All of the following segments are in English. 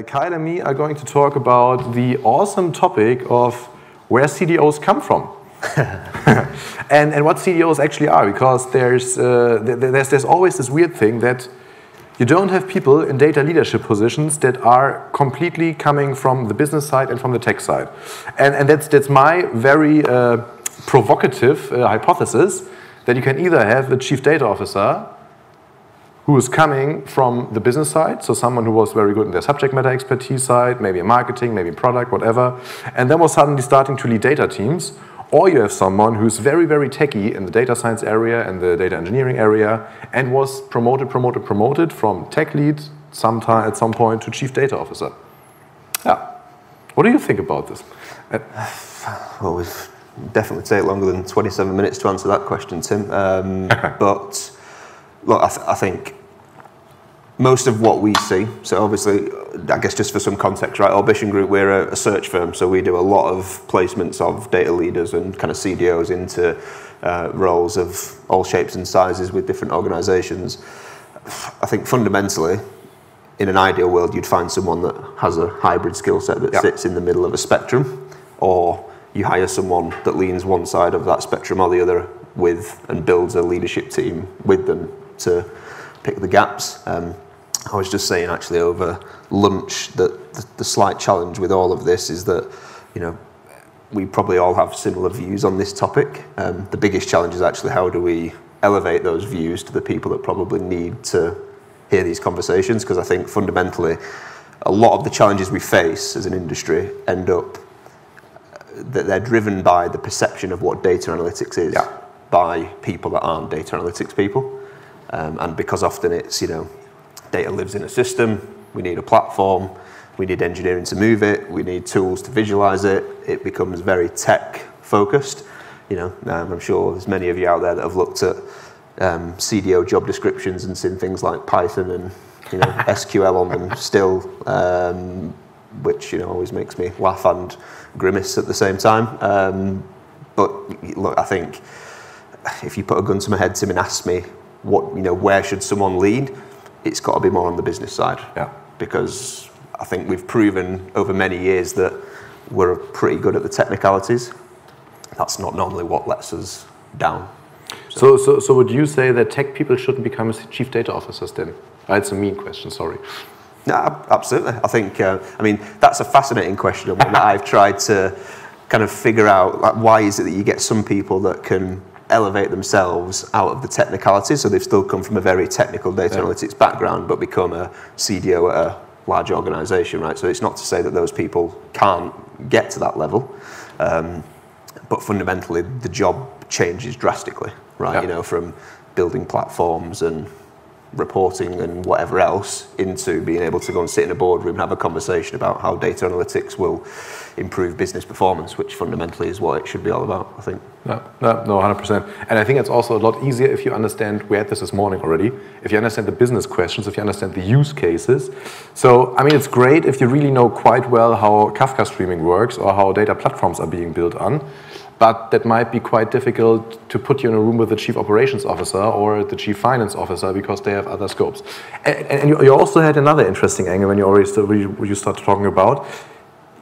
Kyle and me are going to talk about the awesome topic of where CDOs come from. and what CDOs actually are, because there's always this weird thing that you don't have people in data leadership positions that are completely coming from the business side and from the tech side. And that's my very provocative hypothesis, that you can either have a chief data officer who is coming from the business side, so someone who was very good in their subject matter expertise side, maybe in marketing, maybe in product, whatever, and then was suddenly starting to lead data teams. Or you have someone who's very, very techy in the data science area and the data engineering area and was promoted from tech lead at some point to chief data officer. Yeah. What do you think about this? Well, we've definitely take longer than 27 minutes to answer that question, Tim. But look, I think most of what we see, so obviously, I guess just for some context, right, Orbition Group, we're a search firm, so we do a lot of placements of data leaders and kind of CDOs into roles of all shapes and sizes with different organisations. I think fundamentally, in an ideal world, you'd find someone that has a hybrid skill set that sits in the middle of a spectrum, or you hire someone that leans one side of that spectrum or the other and builds a leadership team with them to pick the gaps. I was just saying actually over lunch that the slight challenge with all of this is that, you know, we probably all have similar views on this topic. The biggest challenge is actually how do we elevate those views to the people that probably need to hear these conversations, because I think fundamentally a lot of the challenges we face as an industry end up that they're driven by the perception of what data analytics is by people that aren't data analytics people. And because often it's, you know, data lives in a system, we need a platform, we need engineering to move it, we need tools to visualize it, it becomes very tech focused. You know, I'm sure there's many of you out there that have looked at CDO job descriptions and seen things like Python and, you know, SQL on them still, which, you know, always makes me laugh and grimace at the same time. But look, I think if you put a gun to my head, Tim, and ask me what, you know, where should someone lead, it's got to be more on the business side. Yeah. Because I think we've proven over many years that we're pretty good at the technicalities. That's not normally what lets us down. So would you say that tech people shouldn't become chief data officers then? It's a mean question, sorry. No, absolutely. I think, I mean, that's a fascinating question and one that I've tried to kind of figure out, like, why is it that you get some people that can elevate themselves out of the technicalities, so they've still come from a very technical data analytics background, but become a CDO at a large organisation, right? So it's not to say that those people can't get to that level, but fundamentally the job changes drastically, right? You know, from building platforms and reporting and whatever else into being able to go and sit in a boardroom and have a conversation about how data analytics will improve business performance, which fundamentally is what it should be all about, I think. No, 100%. And I think it's also a lot easier if you understand, we had this morning already, if you understand the business questions, if you understand the use cases. So, I mean, it's great if you really know quite well how Kafka streaming works or how data platforms are being built on. But that might be quite difficult to put you in a room with the chief operations officer or the chief finance officer because they have other scopes. And you also had another interesting angle when you start talking about,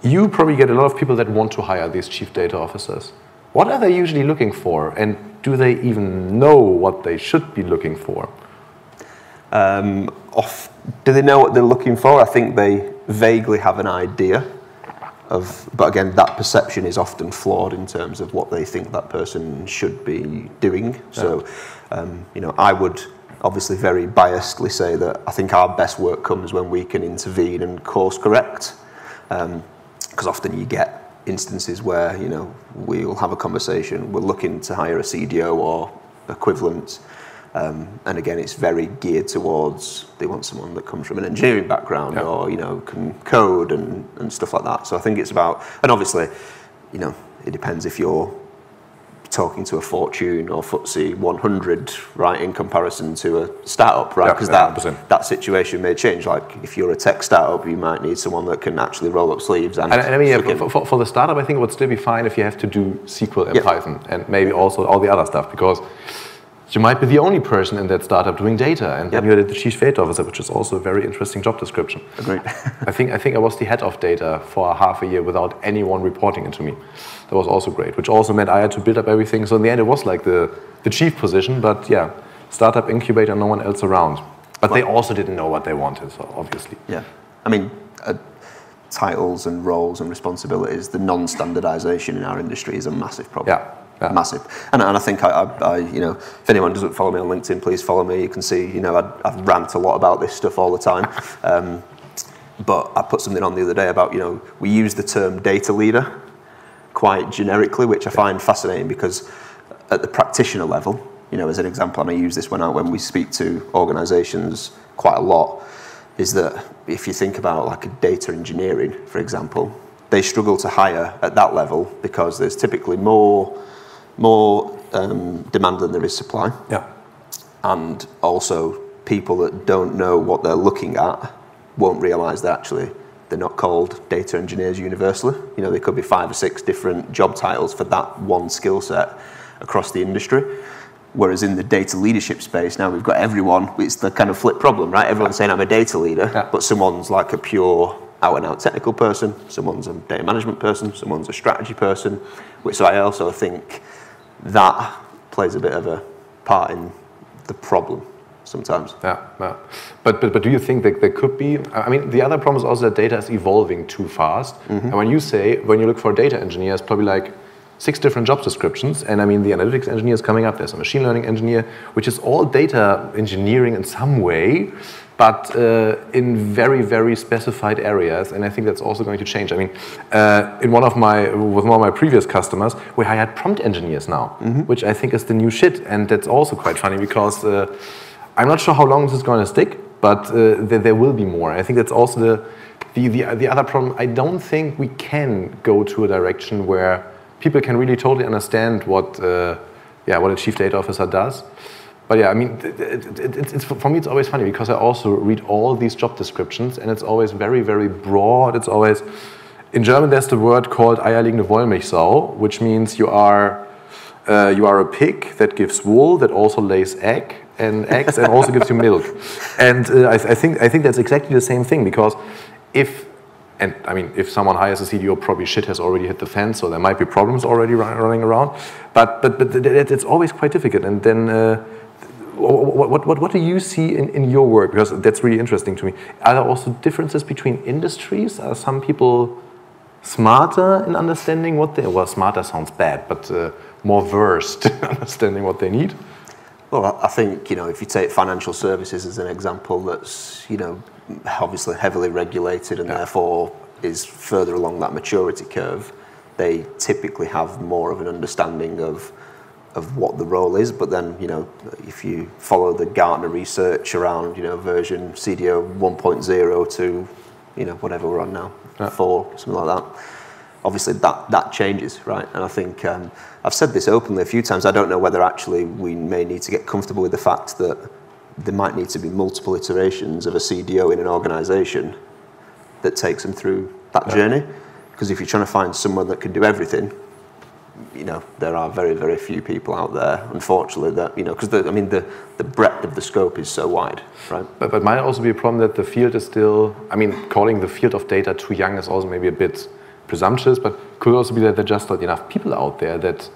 you probably get a lot of people that want to hire these chief data officers. What are they usually looking for? And do they even know what they should be looking for? Do they know what they're looking for? I think they vaguely have an idea. But again, that perception is often flawed in terms of what they think that person should be doing. So, you know, I would obviously very biasedly say that I think our best work comes when we can intervene and course correct. Because often you get instances where, you know, we'll have a conversation, we're looking to hire a CDO or equivalent. And again, it's very geared towards, they want someone that comes from an engineering background or, you know, can code and stuff like that. So I think it's about, and obviously, you know, it depends if you're talking to a Fortune or FTSE 100, right, in comparison to a startup, right? Because that situation may change. Like if you're a tech startup, you might need someone that can actually roll up sleeves. And I mean, for the startup, I think it would still be fine if you have to do SQL and Python and maybe also all the other stuff, because you might be the only person in that startup doing data, and then you're the chief data officer, which is also a very interesting job description. Agreed. I think I was the head of data for half a year without anyone reporting into me. That was also great, which also meant I had to build up everything. So in the end, it was like the chief position, but yeah, startup incubator, no one else around. But they also didn't know what they wanted, so obviously. Yeah, I mean, titles and roles and responsibilities, the non-standardization in our industry is a massive problem. Yeah. Massive, and I think I you know, if anyone doesn't follow me on LinkedIn, please follow me. You can see, you know, I rant a lot about this stuff all the time. But I put something on the other day about, you know, we use the term data leader quite generically, which I find fascinating because at the practitioner level, you know, as an example, and I use this when we speak to organisations quite a lot, is that if you think about like a data engineering, for example, they struggle to hire at that level because there's typically more demand than there is supply. Yeah. And also people that don't know what they're looking at won't realise that actually they're not called data engineers universally. You know, there could be 5 or 6 different job titles for that one skill set across the industry. Whereas in the data leadership space, now we've got everyone, it's the kind of flip problem, right? Everyone's saying I'm a data leader, but someone's like a pure out and out technical person, someone's a data management person, someone's a strategy person. So I also think that plays a bit of a part in the problem sometimes. Yeah. But do you think that there could be, I mean, the other problem is also that data is evolving too fast. Mm-hmm. And when you look for a data engineer, it's probably like 6 different job descriptions. And I mean, the analytics engineer is coming up, there's a machine learning engineer, which is all data engineering in some way, but in very, very specified areas, and I think that's also going to change. I mean, with one of my previous customers, we hired prompt engineers now, which I think is the new shit, and that's also quite funny because I'm not sure how long this is going to stick, but there will be more. I think that's also the other problem. I don't think we can go to a direction where people can really totally understand what a chief data officer does. But yeah, I mean, it's for me, it's always funny because I also read all these job descriptions and it's always very, very broad. It's always, in German, there's the word called eierlegende Wollmilchsau, which means you are a pig that gives wool, that also lays eggs and also gives you milk. And I think that's exactly the same thing because if someone hires a CDO, probably shit has already hit the fan, so there might be problems already running around. But it's always quite difficult. And then what do you see in your work? Because that's really interesting to me. Are there also differences between industries? Are some people smarter in understanding smarter sounds bad, but more versed in understanding what they need? Well, I think, you know, if you take financial services as an example, that's, you know, obviously heavily regulated and therefore is further along that maturity curve, they typically have more of an understanding of what the role is. But then, you know, if you follow the Gartner research around, you know, version CDO 1.0 to, you know, whatever we're on now, 4, something like that, obviously that changes, right? And I think I've said this openly a few times, I don't know whether actually we may need to get comfortable with the fact that there might need to be multiple iterations of a CDO in an organisation that takes them through that journey. Because if you're trying to find someone that can do everything, you know, there are very, very few people out there, unfortunately, that, you know, because the breadth of the scope is so wide, right? But might also be a problem that the field is still, I mean, calling the field of data too young is also maybe a bit presumptuous, but could also be that there are just not enough people out there that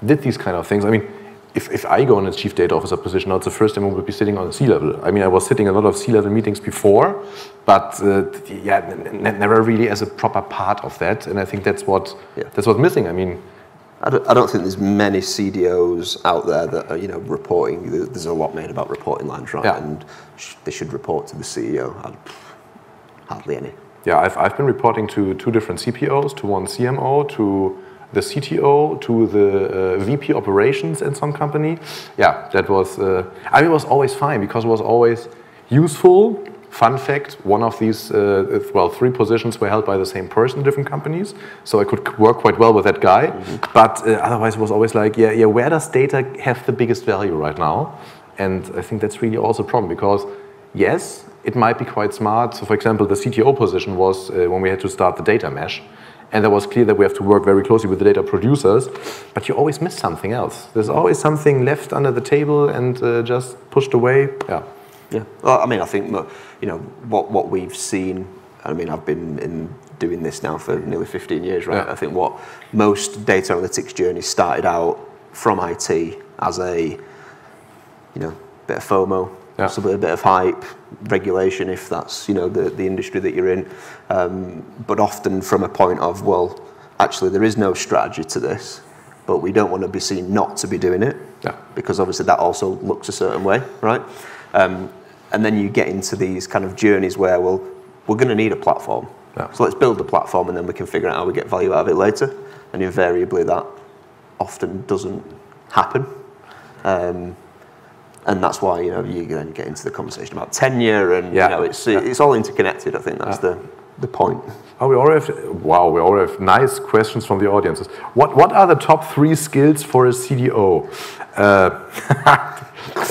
did these kind of things. I mean, if I go in a chief data officer position, now it's the first time I would be sitting on a C-level. I mean, I was sitting a lot of C-level meetings before, but never really as a proper part of that. And I think that's what's missing. I mean, I don't think there's many CDOs out there that are, you know, reporting. There's a lot made about reporting lines, right? Yeah. And they should report to the CEO. Hardly any. Yeah, I've been reporting to 2 different CPOs, to one CMO, to the CTO, to the VP operations in some company. Yeah, that was, it was always fine because it was always useful. Fun fact, one of these, 3 positions were held by the same person in different companies, so I could work quite well with that guy. Mm-hmm. But otherwise it was always like, where does data have the biggest value right now? And I think that's really also a problem because, yes, it might be quite smart. So for example, the CTO position was when we had to start the data mesh. and it was clear that we have to work very closely with the data producers, but you always miss something else. There's always something left under the table and just pushed away. Yeah. Yeah. Well, I mean, I think, you know, what we've seen, I mean, I've been doing this now for nearly 15 years, right? Yeah. I think what most data analytics journeys started out from IT as a, you know, bit of FOMO, possibly a bit of hype, regulation if that's, you know, the industry that you're in, but often from a point of, well, actually there is no strategy to this, but we don't want to be seen not to be doing it, because obviously that also looks a certain way, right? And then you get into these kind of journeys where, well, we're going to need a platform. Yeah. So let's build the platform and then we can figure out how we get value out of it later. And invariably that often doesn't happen. And that's why, you know, you then get into the conversation about tenure and, you know, it's all interconnected. I think that's the point. Oh, we already have nice questions from the audiences. What are the top 3 skills for a CDO?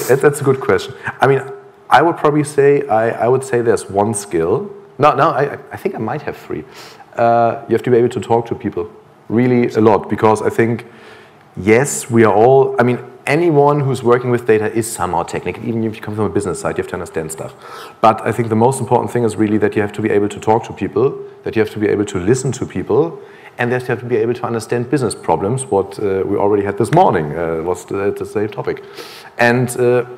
That's a good question. I mean, I would probably say, I would say there's 1 skill. No, I think I might have 3. You have to be able to talk to people really a lot, because I think, yes, we are all, I mean, anyone who's working with data is somehow technical. Even if you come from a business side, you have to understand stuff. But I think the most important thing is really that you have to be able to talk to people, that you have to be able to listen to people, and that you have to be able to understand business problems, what we already had this morning was the same topic. And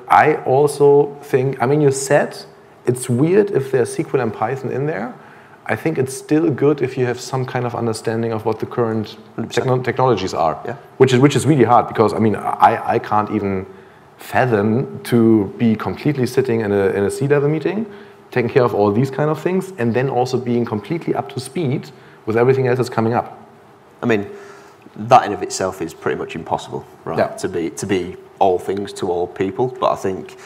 I also think, I mean, you said it's weird if there's SQL and Python in there. I think it's still good if you have some kind of understanding of what the current technologies are, which is really hard, because I mean, I can't even fathom to be completely sitting in a C-level meeting, taking care of all these kind of things, and then also being completely up to speed with everything else that's coming up. I mean, that in of itself is pretty much impossible, right? Yeah. To be all things to all people, but I think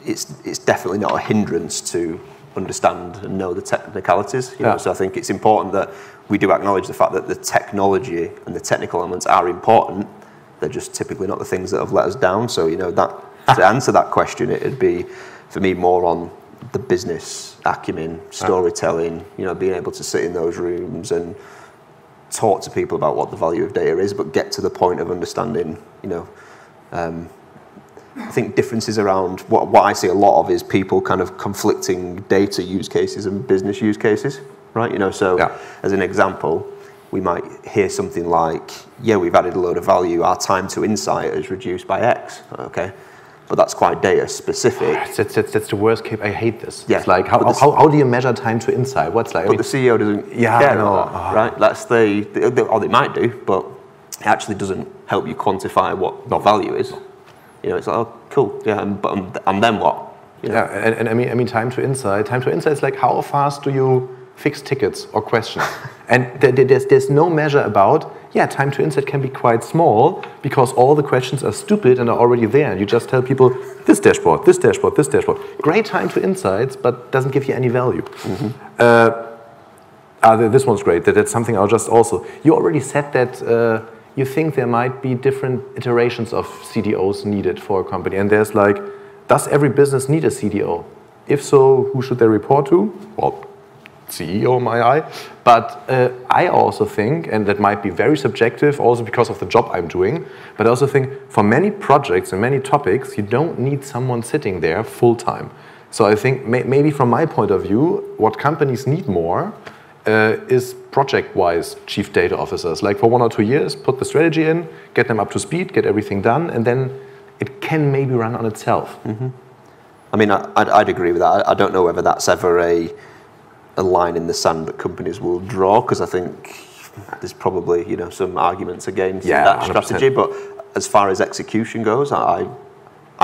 it's definitely not a hindrance to understand and know the technicalities. You know? So I think it's important that we do acknowledge the fact that the technology and the technical elements are important. They're just typically not the things that have let us down. So, you know, that to answer that question, it'd be for me more on the business acumen, storytelling, you know, being able to sit in those rooms and talk to people about what the value of data is, but get to the point of understanding, you know, I think differences around what I see a lot of is people kind of conflicting data use cases and business use cases, right? You know, so as an example, we might hear something like, yeah, we've added a load of value, our time to insight is reduced by X, okay? But that's quite data specific. That's the worst case. I hate this. Yeah. It's like, how do you measure time to insight? What's like? But the CEO doesn't care about that, right? That's or they might do, but it actually doesn't help you quantify what value is. You know, it's like, oh, cool, yeah, and then what? You know? Yeah, and I mean, time to insight. Time to insight is like, how fast do you fix tickets or questions? And there's no measure about, time to insight can be quite small because all the questions are stupid and are already there. And you just tell people, this dashboard, this dashboard, this dashboard. Great time to insights, but doesn't give you any value. Mm-hmm. This one's great. That's something I'll just also, you already said that you think there might be different iterations of CDOs needed for a company. And there's like, does every business need a CDO? If so, who should they report to? Well, CEO, my eye. But I also think, and that might be very subjective also because of the job I'm doing, but I also think for many projects and many topics, you don't need someone sitting there full time. So I think maybe from my point of view, what companies need more is project-wise chief data officers. Like for 1 or 2 years, put the strategy in, get them up to speed, get everything done, and then it can maybe run on itself. Mm-hmm. I mean, I'd agree with that. I don't know whether that's ever a line in the sand that companies will draw, because I think there's probably, you know, some arguments against that 100%. Strategy. But as far as execution goes, I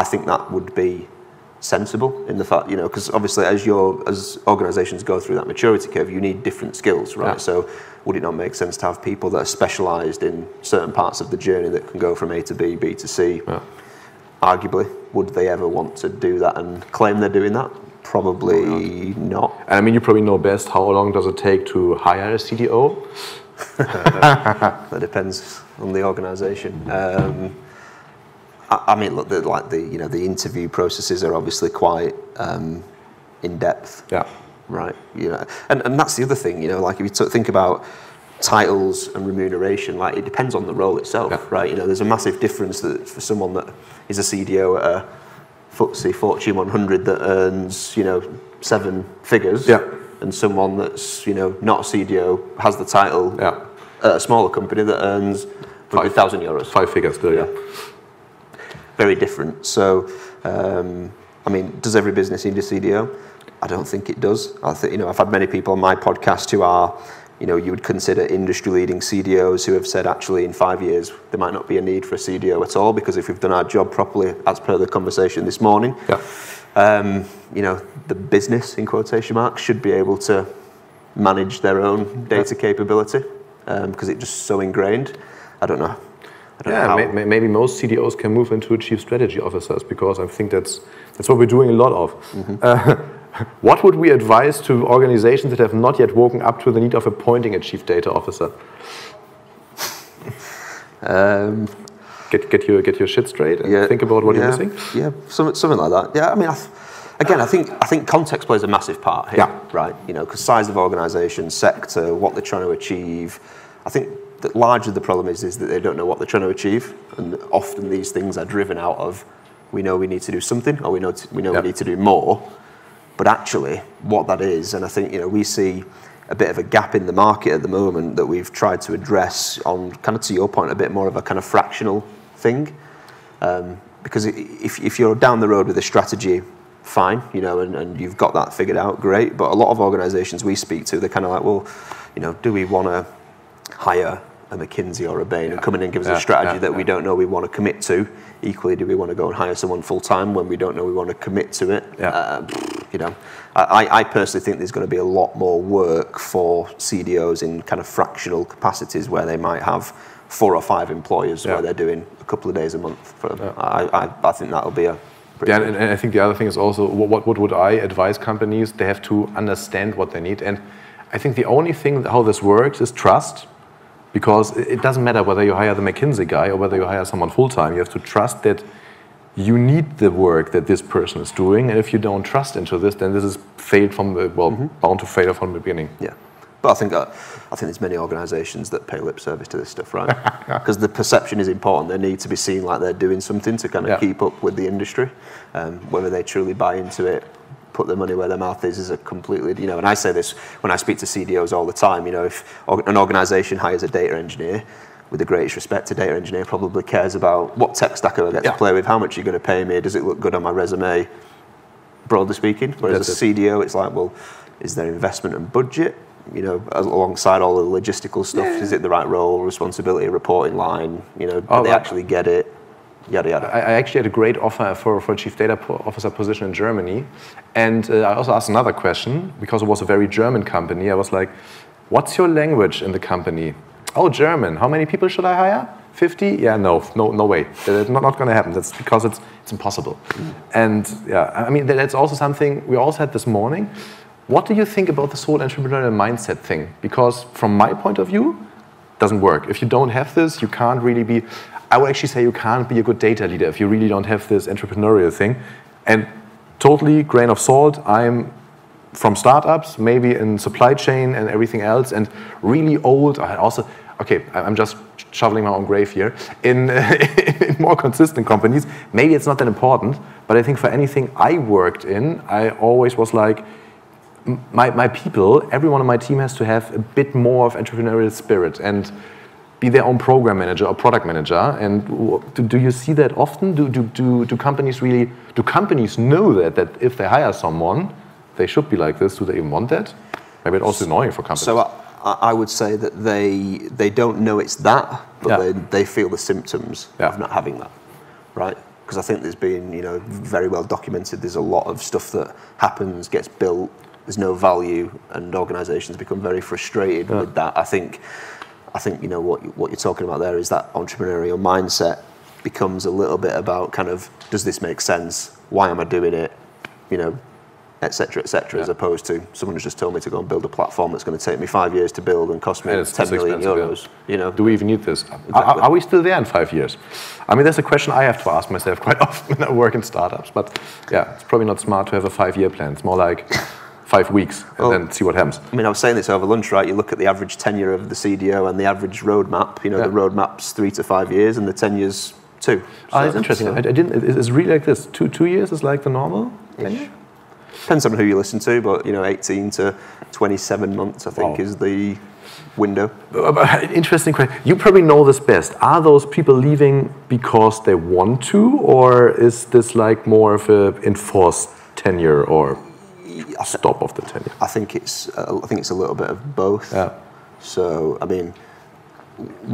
think that would be sensible in the fact, you know, because obviously as organizations go through that maturity curve, you need different skills, right? Yeah. So would it not make sense to have people that are specialized in certain parts of the journey that can go from A to B, B to C? Yeah. Arguably, would they ever want to do that and claim they're doing that? Probably not. And I mean, you probably know best, how long does it take to hire a CDO? That depends on the organization. I mean, look, the interview processes are obviously quite in depth. Yeah. right? You know, and that's the other thing, you know, like if you think about titles and remuneration, like it depends on the role itself, right? You know, there's a massive difference that for someone that is a CDO at a FTSE Fortune 100 that earns, you know, 7 figures, and someone that's, you know, not a CDO, has the title at a smaller company that earns 100,000 euros. 5 figures still, Very different. So, I mean, does every business need a CDO? I don't think it does. I think, you know, I've had many people on my podcast who are, you know, you would consider industry-leading CDOs who have said actually in 5 years there might not be a need for a CDO at all, because if we've done our job properly, as per the conversation this morning, you know, the business, in quotation marks, should be able to manage their own data capability, because it's just so ingrained. I don't know. Maybe most CDOs can move into chief strategy officers, because I think that's what we're doing a lot of. What would we advise to organizations that have not yet woken up to the need of appointing a chief data officer? Get your shit straight and think about what you're missing. Yeah, something like that. Yeah, I mean, I think context plays a massive part here, right? You know, because size of organisation, sector, what they're trying to achieve. I think that largely the problem is that they don't know what they're trying to achieve, and often these things are driven out of, we know we need to do something, or we know we need to do more. But actually, what that is, and I think, you know, we see a bit of a gap in the market at the moment that we've tried to address on, kind of to your point, a bit more of a kind of fractional thing. Because if you're down the road with a strategy, fine, you know, and you've got that figured out, great. But a lot of organisations we speak to, they're kind of like, well, you know, do we want to hire a McKinsey or a Bain and come in and give us a strategy that we don't know we want to commit to? Equally, do we want to go and hire someone full-time when we don't know we want to commit to it? You know, I personally think there's going to be a lot more work for CDOs in kind of fractional capacities where they might have 4 or 5 employers where they're doing a couple of days a month for them. I think that'll be a and I think the other thing is also, what would I advise companies? They have to understand what they need. And I think the only thing how this works is trust. Because it doesn't matter whether you hire the McKinsey guy or whether you hire someone full-time. You have to trust that you need the work that this person is doing. And if you don't trust into this, then this is failed from the, bound to fail from the beginning. Yeah. But I think there's many organisations that pay lip service to this stuff, right? Because the perception is important. They need to be seen like they're doing something to kind of keep up with the industry. Whether they truly buy into it, put their money where their mouth is a completely, you know, and I say this when I speak to CDOs all the time, you know, if an organisation hires a data engineer, with the greatest respect, a data engineer probably cares about what tech stack I get to play with, how much you're going to pay me, does it look good on my resume, broadly speaking. Whereas a CDO, it's like, well, is there investment and budget, you know, alongside all the logistical stuff, is it the right role, responsibility, reporting line, you know, do they actually get it? Yada, yada. I actually had a great offer for a chief data officer position in Germany. And I also asked another question, because it was a very German company. I was like, what's your language in the company? Oh, German. How many people should I hire? 50? Yeah, no way. It's not going to happen. That's because it's impossible. And I mean, that's also something we also had this morning. What do you think about this whole entrepreneurial mindset thing? Because from my point of view, it doesn't work. If you don't have this, you can't really be... I would actually say you can't be a good data leader if you really don't have this entrepreneurial thing. And totally grain of salt, I'm from startups, maybe in supply chain and everything else, and really old. I also, I'm just shoveling my own grave here. In more consistent companies, maybe it's not that important, but I think for anything I worked in, I always was like, my people, everyone on my team has to have a bit more of entrepreneurial spirit and be their own program manager or product manager. And do you see that often? Do companies really, do companies know that if they hire someone, they should be like this? Do they even want that? Maybe it's also annoying for companies. So I would say that they don't know it's that, but they feel the symptoms of not having that, right? Because I think there's been, you know, very well documented, there's a lot of stuff that happens, gets built, there's no value, and organisations become very frustrated with that. I think you know what you're talking about there is that entrepreneurial mindset becomes a little bit about kind of, does this make sense? Why am I doing it? You know, et cetera, as opposed to someone who's just told me to go and build a platform that's going to take me 5 years to build and cost me 10 million euros. You know, do we even need this? Exactly. Are we still there in 5 years? I mean, that's a question I have to ask myself quite often when I work in startups. But yeah, it's probably not smart to have a 5-year plan. It's more like 5 weeks and then see what happens. I mean, I was saying this over lunch, right? You look at the average tenure of the CDO and the average roadmap. You know, the roadmap's 3 to 5 years, and the tenure's 2. So it's interesting. I didn't. It's really like this. 2 years is like the normal tenure. Depends on who you listen to, but 18 to 27 months, I think, is the window. Interesting question. You probably know this best. Are those people leaving because they want to, or is this like more of a enforced tenure or stop of the tenure? I think it's a little bit of both. Yeah. So I mean,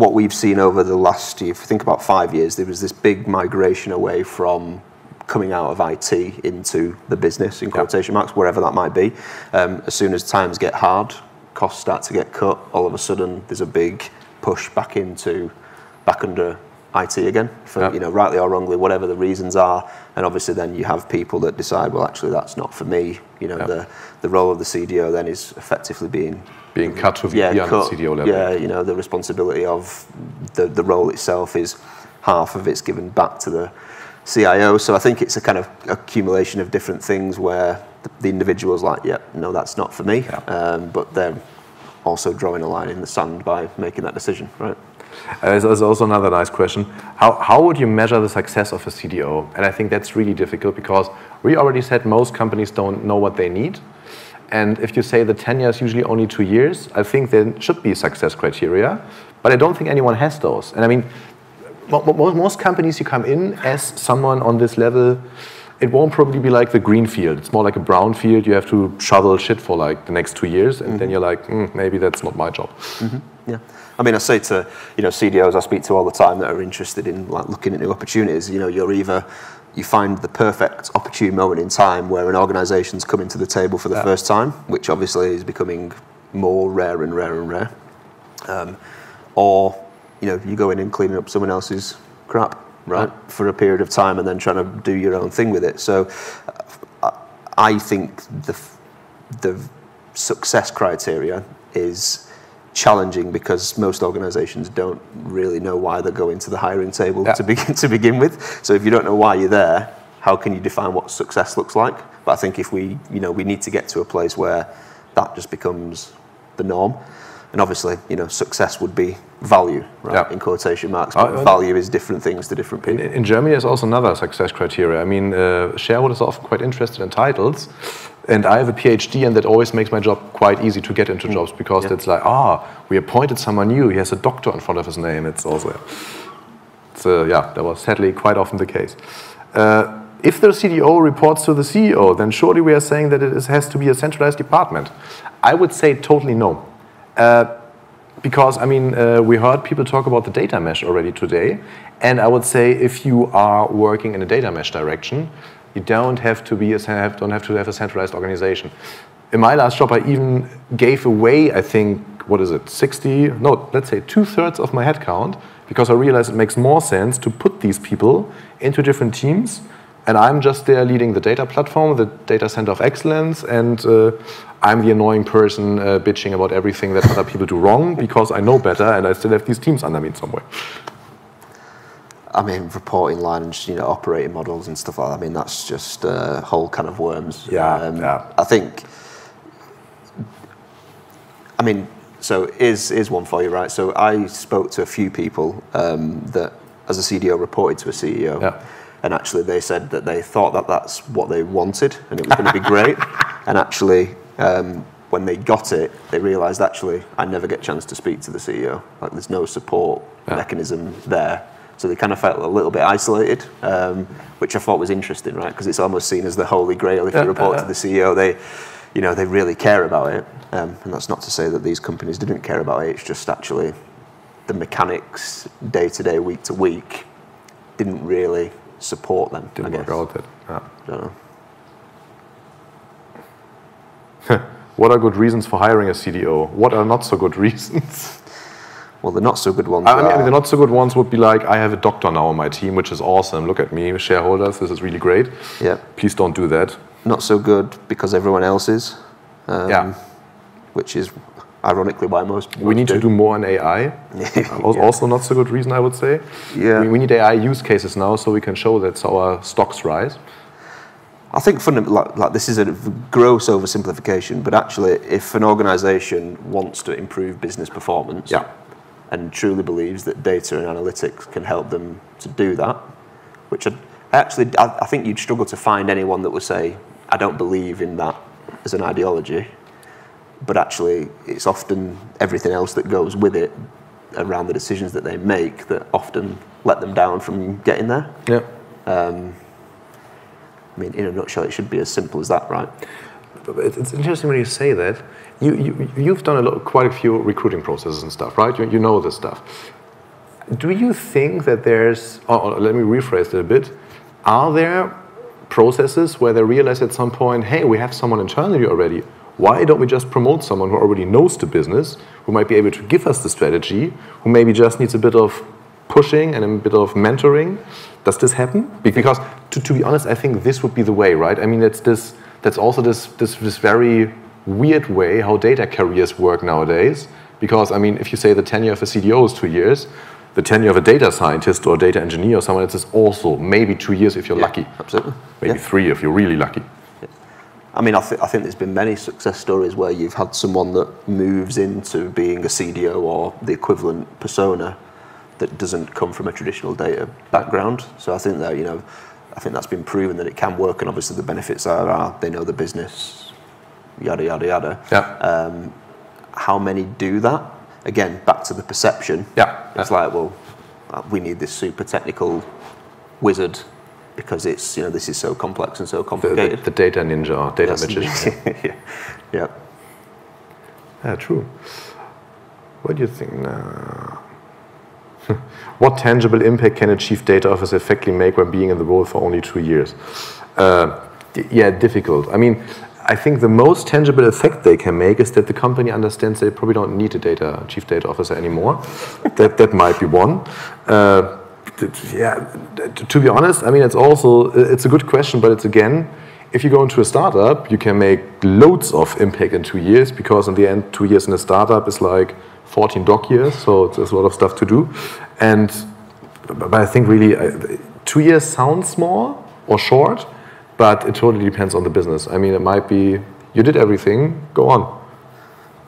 what we've seen over the last, if you think about 5 years, there was this big migration away from coming out of IT into the business, in quotation marks, wherever that might be. As soon as times get hard, costs start to get cut, all of a sudden there's a big push back under IT again, for rightly or wrongly, whatever the reasons are. And obviously then you have people that decide, well, actually that's not for me. The role of the CDO then is effectively being cut to VP on the CDO level. Yeah, the responsibility of the role itself is half of it's given back to the CIO. So I think it's a kind of accumulation of different things where the individual's like, no, that's not for me. But they're also drawing a line in the sand by making that decision, right? There's also another nice question. How would you measure the success of a CDO? And I think that's really difficult because we already said most companies don't know what they need. And if you say the tenure is usually only 2 years, I think there should be success criteria. But I don't think anyone has those. And I mean, most companies you come in as someone on this level, it won't probably be like the green field. It's more like a brown field. You have to shovel shit for like the next 2 years, and then you're like, maybe that's not my job. Yeah, I mean, I say to CDOs I speak to all the time that are interested in like looking at new opportunities. You find the perfect opportune moment in time where an organisation's coming to the table for the first time, which obviously is becoming more rare and rare and rare. Or you go in and cleaning up someone else's crap, right, for a period of time and then trying to do your own thing with it. So I think the success criteria is challenging because most organisations don't really know why they're going to the hiring table to begin with. So if you don't know why you're there, how can you define what success looks like? But I think if we need to get to a place where that just becomes the norm. And obviously, success would be value, right? In quotation marks. But value is different things to different people. In Germany, there's also another success criteria. I mean, shareholders are often quite interested in titles. And I have a PhD, and that always makes my job quite easy to get into jobs because it's like, we appointed someone new. He has a doctor in front of his name. It's also, that was sadly quite often the case. If the CDO reports to the CEO, then surely we are saying that it has to be a centralized department. I would say totally no. Because, I mean, we heard people talk about the data mesh already today. And I would say if you are working in a data mesh direction, you don't have to have a centralized organization. In my last job, I even gave away, I think, 2/3 of my headcount, because I realized it makes more sense to put these people into different teams. And I'm just there leading the data platform, the data center of excellence, and I'm the annoying person bitching about everything that other people do wrong because I know better and I still have these teams under me somewhere. I mean, reporting lines, operating models and stuff like that. I mean, that's just a whole can of worms. I think. I mean, so here's one for you, right? So I spoke to a few people that, as a CDO, reported to a CEO. And actually, they said that they thought that that's what they wanted, and it was going to be great. And actually, when they got it, they realised actually, I never get a chance to speak to the CEO. Like, there's no support mechanism there. So they kind of felt a little bit isolated, which I thought was interesting, right? Because it's almost seen as the holy grail. If you report to the CEO, they really care about it. And that's not to say that these companies didn't care about it. It's just actually the mechanics, day to day, week to week, didn't really support them. Didn't work out it. I don't know. What are good reasons for hiring a CDO? What are not so good reasons? Well, the not so good ones. I mean, the not so good ones would be like, I have a doctor now on my team, which is awesome. Look at me, shareholders, this is really great. Please don't do that. Not so good because everyone else is. Which is ironically why most we need to do more on AI. Also not so good reason, I would say. We need AI use cases now so we can show that our stocks rise. I think fundamentally, like this is a gross oversimplification, but actually, if an organisation wants to improve business performance, and truly believes that data and analytics can help them to do that, which I think you'd struggle to find anyone that would say, I don't believe in that as an ideology, but actually, it's often everything else that goes with it around the decisions that they make that often let them down from getting there. Yeah. I mean, in a nutshell, it should be as simple as that, right? It's interesting when you say that. You've done quite a few recruiting processes and stuff, right? You know this stuff. Do you think that there's, let me rephrase it a bit, are there processes where they realize at some point, hey, we have someone internally already, why don't we just promote someone who already knows the business, who might be able to give us the strategy, who maybe just needs a bit of pushing and a bit of mentoring? Does this happen? Because to be honest, I think this would be the way, right? I mean, that's also this very weird way how data careers work nowadays. Because I mean, if you say the tenure of a CDO is 2 years, the tenure of a data scientist or data engineer or someone else is also maybe 2 years if you're lucky. Absolutely. Maybe 3 if you're really lucky. Yeah. I mean, I think there's been many success stories where you've had someone that moves into being a CDO or the equivalent persona that doesn't come from a traditional data background. So I think that, I think that's been proven that it can work, and obviously the benefits are they know the business, yada, yada, yada. Yeah. How many do that? Again, back to the perception. Yeah. It's like, well, we need this super technical wizard because it's, this is so complex and so complicated. The data ninja or data magician. Yeah. Yeah, true. What do you think now? What tangible impact can a chief data officer effectively make when being in the role for only 2 years? Difficult. I mean, I think the most tangible effect they can make is that the company understands they probably don't need a chief data officer anymore. that might be one. To be honest, I mean, it's a good question, but it's again, if you go into a startup, you can make loads of impact in 2 years, because in the end, 2 years in a startup is like 14 doc years, so there's a lot of stuff to do. But I think really 2 years sounds small or short, but it totally depends on the business. I mean, it might be, you did everything, go on.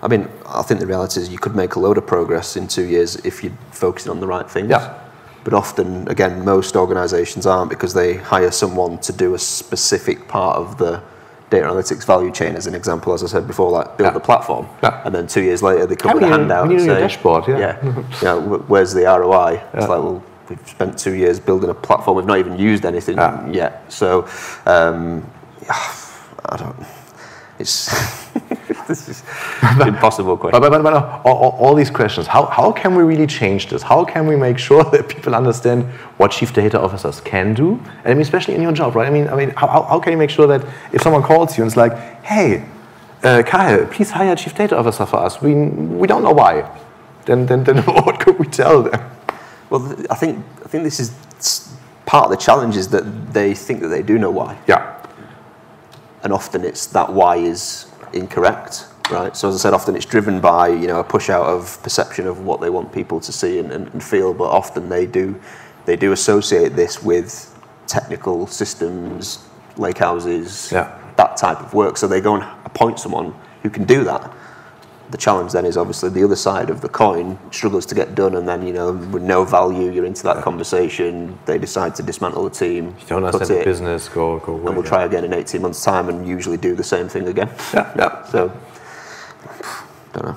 I mean, I think the reality is you could make a load of progress in 2 years if you're focusing on the right things. Yeah. But often, again, most organizations aren't, because they hire someone to do a specific part of the data analytics value chain, as an example, as I said before, like build the platform, and then 2 years later they come with a handout and say, dashboard, where's the ROI? It's like, well, we've spent 2 years building a platform, we've not even used anything yet. So, I don't. This is an impossible question. But all these questions, how can we really change this? How can we make sure that people understand what chief data officers can do? And I mean, especially in your job, right? I mean, how can you make sure that if someone calls you and it's like, hey, Kyle, please hire a chief data officer for us. We don't know why. Then what could we tell them? Well, I think this is part of the challenge, is that they think that they do know why. Yeah. And often it's that why is incorrect, right? So as I said, often it's driven by a push out of perception of what they want people to see and feel, but often they do associate this with technical systems, lake houses, that type of work. So they go and appoint someone who can do that. The challenge then is obviously the other side of the coin struggles to get done, and then with no value, you're into that conversation. They decide to dismantle the team. You don't understand the business. Go away. And we'll try again in 18 months' time, and usually do the same thing again. Yeah. So, don't know.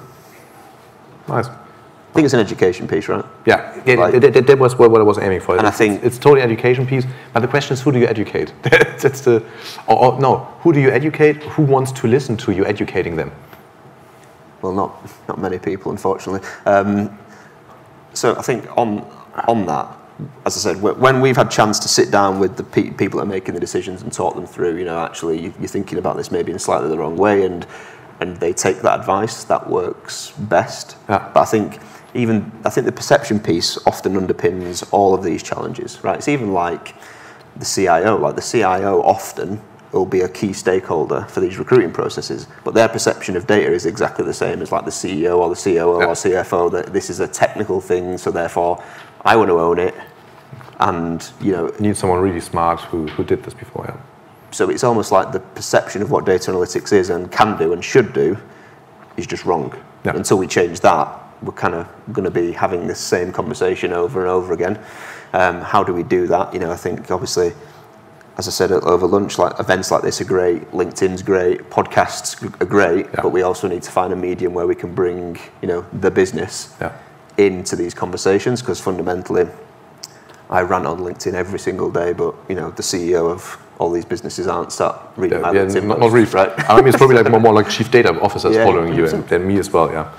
Nice. I think it's an education piece, right? Yeah. That was what I was aiming for. And I think it's totally an education piece. But the question is, who do you educate? That's the. Who do you educate? Who wants to listen to you educating them? Well, not many people, unfortunately. So I think on that, as I said, when we've had chance to sit down with the people that are making the decisions and talk them through, actually you're thinking about this maybe in slightly the wrong way, and they take that advice, that works best. Yeah. But I think the perception piece often underpins all of these challenges, right? It's even like the CIO. Like the CIO often will be a key stakeholder for these recruiting processes, but their perception of data is exactly the same as like the CEO or the COO or CFO, that this is a technical thing, so therefore I want to own it, and you need someone really smart who did this before. So it's almost like the perception of what data analytics is and can do and should do is just wrong. Yeah. Until we change that, we're kind of going to be having this same conversation over and over again. How do we do that? You know, I think obviously, as I said over lunch, like events like this are great, LinkedIn's great, podcasts are great, but we also need to find a medium where we can bring, you know, the business into these conversations, because fundamentally, I rant on LinkedIn every single day, but you know, the CEO of all these businesses aren't sat reading my LinkedIn not really, right? I mean, it's probably like more like chief data officers following you than me as well. Yeah,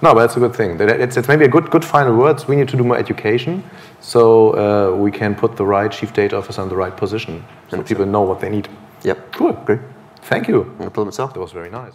no, but that's a good thing. It's maybe a good final words. We need to do more education, so we can put the right chief data officer in the right position, so people know what they need. Yep, cool, agree. Thank you. No problem at all. That was very nice.